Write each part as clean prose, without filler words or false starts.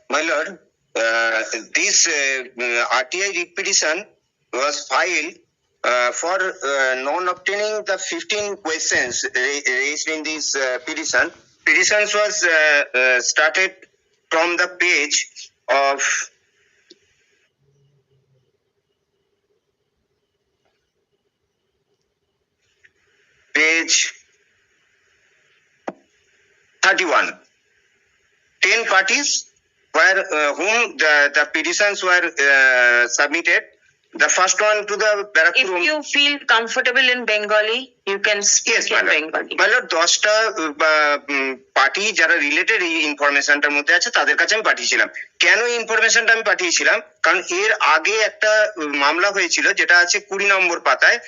My lord, this RTI writ petition was filed for non-obtaining the 15 questions raised in this petition. Petitions was started from the page of page 31. 10 parties where whom the petitions were submitted. The first one to the Barakpur. If you feel comfortable in Bengali, you can speak Yes, in Bengali. মানে 10টা party যারা related এই ইনফরমেশনটার মধ্যে আছে তাদের কাছে আমি পাঠিয়েছিলাম। কেন ইনফরমেশনটা আমি পাঠিয়েছিলাম, কারণ এর আগে একটা মামলা হয়েছিল যেটা আছে 20 নম্বর পাতায়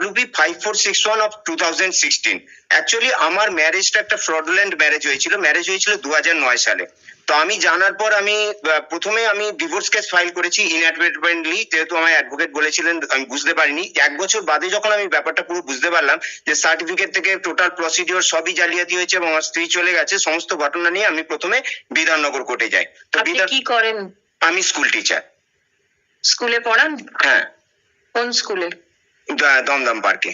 WP 5461 অফ 2016। অ্যাকচুয়ালি আমার ম্যারেজটা একটা ফ্রডুলেন্ট ম্যারেজ হয়েছিল 2009 সালে। তো আমি জানার পর আমি প্রথমে আমি ডিভোর্স কেস ফাইল করেছি ইনঅ্যাডভার্টেন্টলি, যেহেতু আমার অ্যাডভোকেট বলেছিলেন আমি বুঝতে পারিনি। 1 বছর বাদে যখন আমি ব্যাপারটা পুরো বুঝতে পারলাম যে সার্টিফিকেট থেকে টোটাল প্রসিডিওর সবই জালিয়াতি হয়েছে এবং আমার স্ত্রী চলে গেছে, সমস্ত ঘটনা নিয়ে আমি প্রথমে বিধাননগর কোর্টে যাই। তো আপনি কি করেন? আমি স্কুল টিচার। স্কুলে পড়ান? হ্যাঁ। কোন স্কুলে? দমদম পার্কে।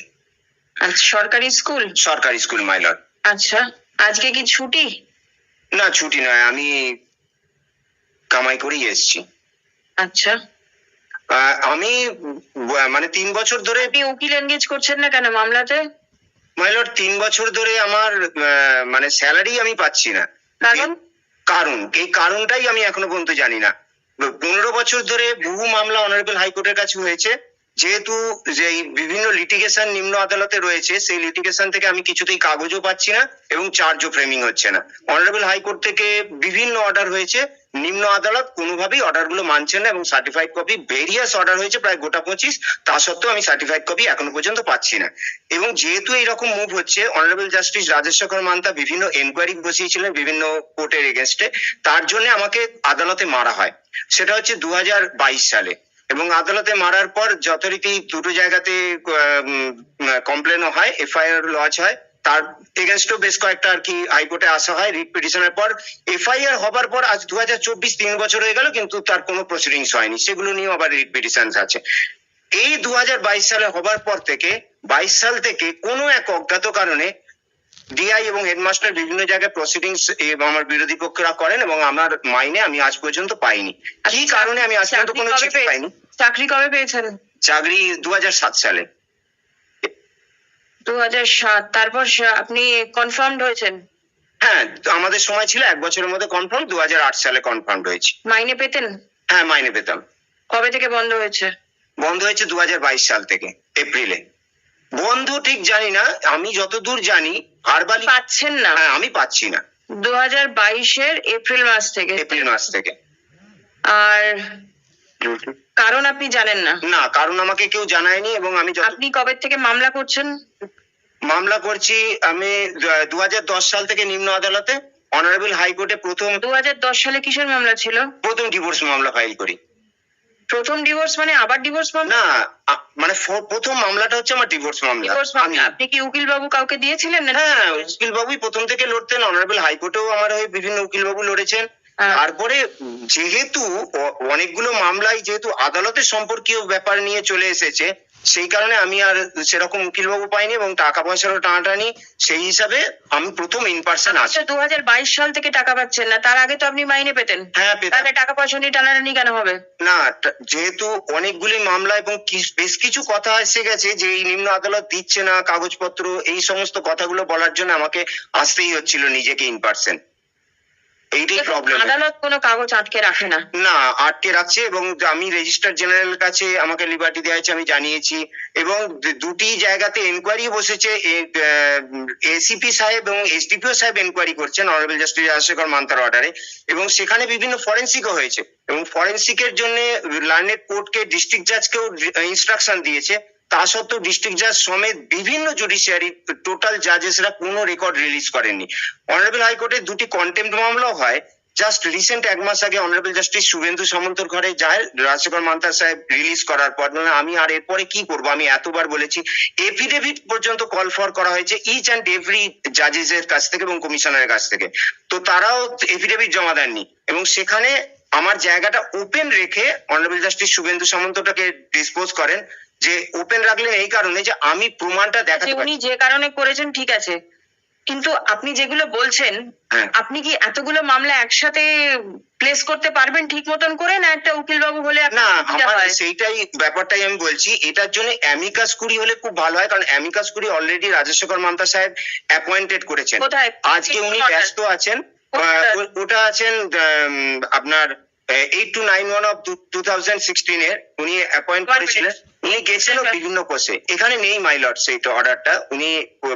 আচ্ছা, সরকারি স্কুল? সরকারি স্কুল মাই লর্ড। আচ্ছা, আজকে কি ছুটি? না ছুটি নয়, আমি কামাই করেই এসেছি। আচ্ছা, আমি মানে 3 বছর ধরে। আপনি উকিল এনগেজ করছেন না কেন মামলাতে? মাই লর্ড 3 বছর ধরে আমার মানে স্যালারি আমি পাচ্ছি না। কারণ এই কারণটাই আমি এখনো পর্যন্ত জানি না। 15 বছর ধরে বহু মামলা অনারেবল হাইকোর্টের কাছে হয়েছে, যেহেতু যে বিভিন্ন লিটিগেশন নিম্ন আদালতে রয়েছে সেই লিটিগেশন থেকে আমি কিছুতেই কাগজও পাচ্ছি না এবং চার্জও ফ্রেমিং হচ্ছে না। অনারেবল হাইকোর্ট থেকে বিভিন্ন অর্ডার হয়েছে, নিম্ন আদালত কোনোভাবেই অর্ডারগুলো মানছে না এবং সার্টিফাইড কপি ভেরিয়াস অর্ডার হয়েছে প্রায় গোটা 25, তা সত্ত্বেও আমি সার্টিফাইড কপি এখনো পর্যন্ত পাচ্ছি না। এবং যেহেতু এইরকম মুভ হচ্ছে, অনারেবল জাস্টিস রাজেশেখর মান্তা বিভিন্ন এনকোয়ারি বসিয়েছিলেন বিভিন্ন কোর্টের এগেনস্টে, তার জন্য আমাকে আদালতে মারা হয়। সেটা হচ্ছে 2022 সালে। এবং আদালতে মারার পর যথারীতি দুটো জায়গাতে কমপ্লেনও হয়, এফআইআর লজ হয়, তার এগেনস্টও বেশ কয়েকটা আর কি হাইকোর্টে আসা হয় রিট পিটিশনের পর। এফআইআর হবার পর আজ 2024 3 বছর হয়ে গেল, কিন্তু তার কোনো প্রসিডিংস হয়নি, সেগুলো নিয়েও আবার রিট পিটিশন আছে। এই 2022 সালে হবার পর থেকে 22 সাল থেকে কোনো এক অজ্ঞাত কারণে ডিআই এবং হেডমাস্টার বিভিন্ন জায়গায় প্রসিডিংস আমার বিরোধী পক্ষরা করেন এবং আমার মাইনে আমি আজ পর্যন্ত পাইনি। কি কারণে আমি আজ পর্যন্ত কোনো চিঠি পাইনি। চাকরি কবে পেয়েছেন? চাকরি 2007 সালে। 2007, তারপর আপনি কনফার্মড হয়েছেন? হ্যাঁ, আমাদের সময় ছিল 1 বছরের মধ্যে কনফার্ম, 2008 সালে কনফার্মড হয়েছে। মাইনে পেতেন? হ্যাঁ, মাইনে পেতাম। কবে থেকে বন্ধ হয়েছে? বন্ধ হয়েছে 2022 সাল থেকে এপ্রিলে। বন্ধ ঠিক জানি না, আমি যতদূর জানি ভার্বালি পাচ্ছেন না। হ্যাঁ, আমি পাচ্ছি না। 2022 এপ্রিল মাস থেকে? এপ্রিল মাস থেকে। আর কারণ আপনি জানেন না? না, কারণ আমাকে কেউ জানায়নি। এবং আমি আপনি কবে থেকে মামলা করছেন? মামলা করছি আমি 2010 সাল থেকে নিম্ন আদালতে। অনারেবল হাইকোর্টে প্রথম 2010 সালে কিসের মামলা ছিল? প্রথম ডিভোর্স মামলা ফাইল করি। প্রথম ডিভোর্স মানে আবার ডিভোর্স মামলা? না, মানে প্রথম মামলাটা হচ্ছে আমার ডিভোর্স মামলা। আপনি কি উকিল বাবু কাউকে দিয়েছিলেন? হ্যাঁ, উকিল বাবুই প্রথম থেকে লড়তেন। অনারেবল হাইকোর্টেও আমার হয়ে বিভিন্ন উকিল বাবু লড়েছেন। তারপরে যেহেতু অনেকগুলো মামলাই যেহেতু আদালতের সম্পর্কীয় ব্যাপার নিয়ে চলে এসেছে, সেই কারণে আমি আর সেরকম উকিল বাবু পাইনি এবং টাকা পয়সারও টানাটানি, সেই হিসাবে আমি প্রথম ইন পার্সন আসি। 2022 সাল থেকে টাকা পাচ্ছেন না, তার আগে তো আপনি মাইনে পেতেন? হ্যাঁ, পেতাম। তাহলে টাকা পয়সা নিয়ে টানাটানি কেন হবে? না, যেহেতু অনেকগুলি মামলা এবং বেশ কিছু কথা এসে গেছে যে এই নিম্ন আদালত দিচ্ছে না কাগজপত্র, এই সমস্ত কথাগুলো বলার জন্য আমাকে আসতেই হচ্ছিল নিজেকে ইন পার্সন। এইটাই প্রবলেম। আদালত কোনো কাগজ আটকে রাখে না? না, আটকে রাখছে এবং আমি রেজিস্ট্রার জেনারেল কাছে আমাকে লিবার্টি দেওয়া হয়েছে, আমি জানিয়েছি। এবং দুটি জায়গাতে এনকোয়ারি বসেছে, এসিপি সাহেব এবং এসডিপিও সাহেব এনকোয়ারি করছেন অনারেবল জাস্টিস রাজশেখর মান্তার অর্ডারে, এবং সেখানে বিভিন্ন ফরেন্সিকও হয়েছে এবং ফরেন্সিকের জন্য লার্নেড কোর্টকে ডিস্ট্রিক্ট জাজকেও ইনস্ট্রাকশন দিয়েছে। তা সত্ত্বেও ডিস্ট্রিক্ট জাজ সমেত বিভিন্ন জুডিশিয়ারি টোটাল জাজেসরা কোনো রেকর্ড রিলিজ করেননি। অনারেবল হাইকোর্টে দুটি কন্টেম্প্ট মামলাও হয়, জাস্ট রিসেন্ট এক মাস আগে অনারেবল জাস্টিস শুভেন্দু সামন্তর ঘরে যায় রাজশেখর মান্তার সাহেব রিলিজ করার পর, মানে আমি আর এরপরে কি করব, আমি এতবার বলেছি, এফিডেভিট পর্যন্ত কল ফর করা হয়েছে ইচ অ্যান্ড এভরি জাজেস এর কাছ থেকে এবং কমিশনারের কাছ থেকে, তো তারাও এফিডেভিট জমা দেননি এবং সেখানে আমার জায়গাটা ওপেন রেখে অনারেবল জাস্টিস শুভেন্দু সামন্তটাকে ডিসপোজ করেন, যে ওপেন রাখলেন এই কারণে যে আমি প্রমাণটা দেখাতে উনি পারি। যে কারণে করেছেন ঠিক আছে, কিন্তু আপনি যেগুলো বলছেন, হ্যাঁ। আপনি কি এতগুলো মামলা একসাথে প্লেস করতে পারবেন ঠিক মতন করে, না একটা উকিল বাবু হলে আপনার না, সুবিধা আমার হয়? সেইটাই ব্যাপারটাই আমি বলছি, এটার জন্য অ্যামিকাস কুরি হলে খুব ভালো হয়, কারণ amicus curiae already Rajasekhar Mantha সাহেব অ্যাপয়েন্টেড করেছেন। কোথায়? আজকে উনি ব্যস্ত আছেন, কোথায়? ওটা আছেন আপনার 8291 অফ 2016 এর উনি অ্যাপয়েন্ট করেছিলেন, উনি গেছেন বিভিন্ন কোর্সে, এখানে নেই মাই লর্ড সেই অর্ডারটা, উনি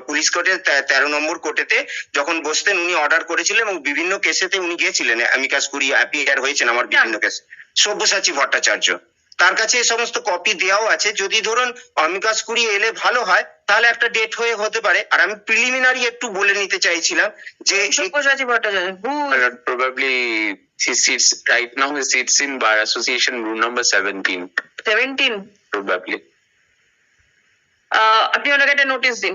পুলিশ কোর্টের 13 নম্বর কোর্টেতে যখন বসতেন উনি অর্ডার করেছিলেন এবং বিভিন্ন কেসেতে উনি গিয়েছিলেন, অ্যামিকাস কুরি অ্যাপিয়ার হয়েছেন আমার বিভিন্ন কেসে। সব্যসাচী ভট্টাচার্য, তার কাছে এই সমস্ত কপি দেওয়াও আছে, যদি ধরুন অ্যামিকাস কুরি এলে ভালো হয় তাহলে একটা ডেট হতে পারে। আর আমি প্রিলিমিনারি একটু বলে নিতে চাইছিলাম যে Sabyasachi Bhattacharya, Probably he sits right now. He sits in Bar Association room number 17. 17, Probably. আপনি ওনাকে একটা নোটিশ দিন।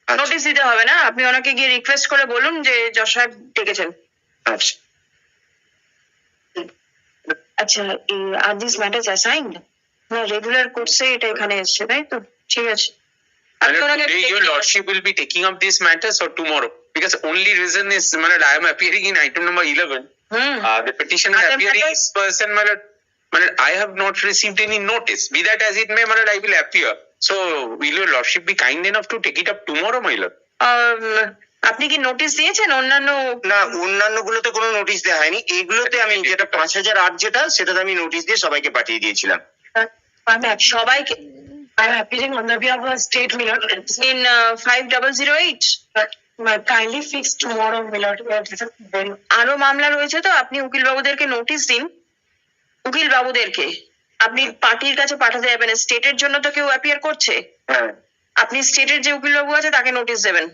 আচ্ছা, নোটিশ দিতে হবে না, আপনি ওনাকে গিয়ে রিকোয়েস্ট করে বলুন যে যশ সাহেব ডেকেছেন। আচ্ছা, আচ্ছা, আর দিস ম্যাটার্স অ্যাসাইন্ড না রেগুলার কোর্সে এটা এখানে এসছে, তাই তো? ঠিক আছে, আপনি And ওনাকে today your lordship will be taking up these matters or tomorrow? Because only reason is, I am appearing in item number 11. Hmm, The petitioner Other appearing matters? is person, I have not received any notice. Be that as it may, I will appear. So will your lordship be kind enough to take it up tomorrow, my lord? আপনি কি notice দিয়েছেন অন্যান্য? না, অন্যান্য গুলোতে কোনো notice দেওয়া হয়নি, এইগুলোতে আমি যেটা 5008 যেটা সেটাতে আমি নোটিশ দিয়ে সবাইকে পাঠিয়ে দিয়েছিলাম। সবাইকে I'm appealing on the behalf of the state, my lord. in 5008 Kindly fix tomorrow, my lord. Then আরো মামলা রয়েছে, তো আপনি উকিল বাবুদেরকে নোটিশ দিন। উকিল বাবুদেরকে আপনি পার্টির কাছে পাঠাতে যাবেন, স্টেটের জন্য তো কেউ অ্যাপিয়ার করছে, হ্যাঁ, আপনি স্টেটের যে উকিল বাবু আছে তাকে নোটিশ দেবেন।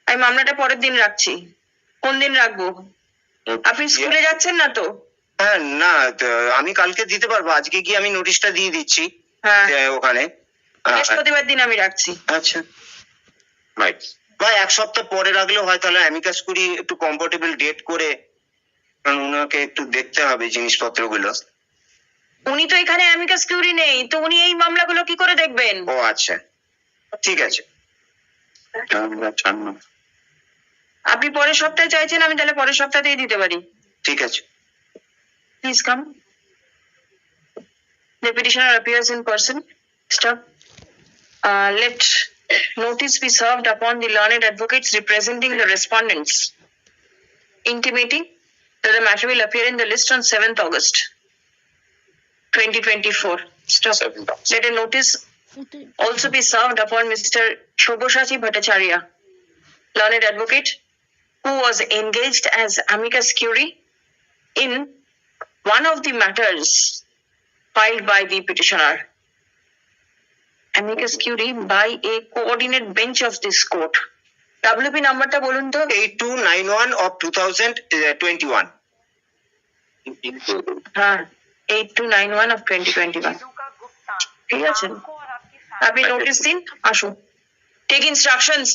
আমি মামলাটা পরের দিন রাখছি। কোন দিন রাখবো? আপনি স্কুলে যাচ্ছেন না তো? হ্যাঁ, না তো আমি কালকে দিতে পারবো, আজকে গিয়ে আমি নোটিশটা দিয়ে দিচ্ছি হ্যাঁ, ওখানে। বৃহস্পতিবার দিন আমি রাখছি। আচ্ছা, Right. বা এক সপ্তাহ পরে রাখলেও হয়, তাহলে অ্যামিকাস কুরি একটু কমফোর্টেবল ডেট করে, কারণ ওনাকে একটু দেখতে হবে জিনিসপত্রগুলো। উনি তো এখানে অ্যামিকাস কিউরি নেই, তো উনি এই মামলাগুলো কি করে দেখবেন? ও আচ্ছা, ঠিক আছে। আপনি পরের সপ্তাহে চাইছেন, আমি তাহলে পরের সপ্তাহতেই দিতে পারি। ঠিক আছে। Please come. The petitioner appears in person. Stop. Let notice be served upon the learned advocates representing the respondents, intimating that the matter will appear in the list on 7th August, 2024. Stop. Let a notice also be served upon Mr. Shobhashachi Bhattacharya, learned advocate, who was engaged as amicus curiae in one of the matters filed by the petitioner. Amicus curiae by a coordinate bench of this court. WP নাম্বারটা বলুন তো? 8291 of 2021। হ্যাঁ, 8291 of 2021. ঠিক আছে, আপনি notice দিন, আসুন। Take instructions.